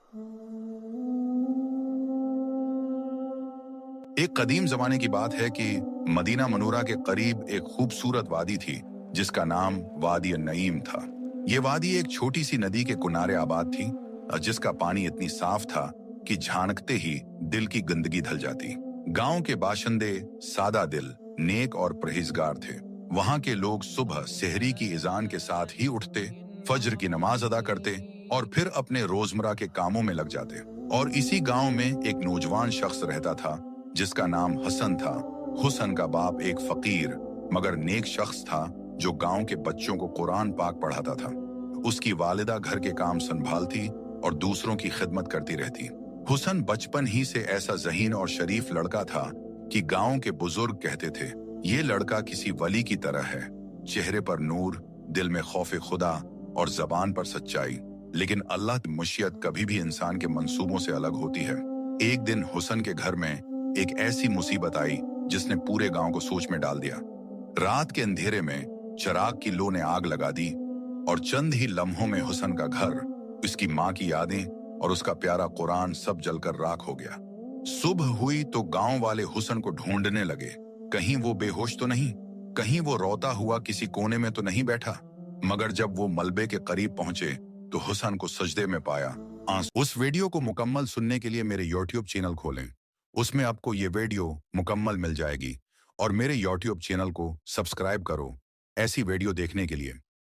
एक कदीम जमाने की बात है कि मदीना मनूरा के करीब एक खूबसूरत वादी थी जिसका नाम वादी नईम था। ये वादी एक छोटी सी नदी के किनारे आबाद थी, जिसका पानी इतनी साफ था कि झांकते ही दिल की गंदगी धल जाती। गांव के बाशिंदे सादा दिल, नेक और परहेजगार थे। वहां के लोग सुबह सेहरी की इजान के साथ ही उठते, फज्र की नमाज अदा करते और फिर अपने रोजमर्रा के कामों में लग जाते। और इसी गांव में एक नौजवान शख्स रहता था जिसका नाम हसन था। हुसन का बाप एक फकीर मगर नेक शख्स था जो गांव के बच्चों को कुरान पाक पढ़ाता था। उसकी वालिदा घर के काम संभालती और दूसरों की खिदमत करती रहती। हुसन बचपन ही से ऐसा ज़हीन और शरीफ लड़का था कि गांव के बुजुर्ग कहते थे, ये लड़का किसी वली की तरह है। चेहरे पर नूर, दिल में खौफ खुदा और जबान पर सच्चाई। लेकिन अल्लाह की मशीयत कभी भी इंसान के मंसूबों से अलग होती है। एक दिन हुसन के घर में एक ऐसी मुसीबत आई जिसने पूरे गांव को सोच में डाल दिया। रात के अंधेरे में चिराग की लो ने आग लगा दी और चंद ही लम्हों में हुसन का घर, उसकी माँ की यादें और उसका प्यारा कुरान सब जलकर राख हो गया। सुबह हुई तो गांव वाले हुसन को ढूंढने लगे। कहीं वो बेहोश तो नहीं, कहीं वो रोता हुआ किसी कोने में तो नहीं बैठा। मगर जब वो मलबे के करीब पहुंचे तो हुसन को सजदे में पाया। उस वीडियो को मुकम्मल सुनने के लिए मेरे यूट्यूब चैनल खोलें। उसमें आपको ये वीडियो मुकम्मल मिल जाएगी और मेरे यूट्यूब चैनल को सब्सक्राइब करो ऐसी वीडियो देखने के लिए।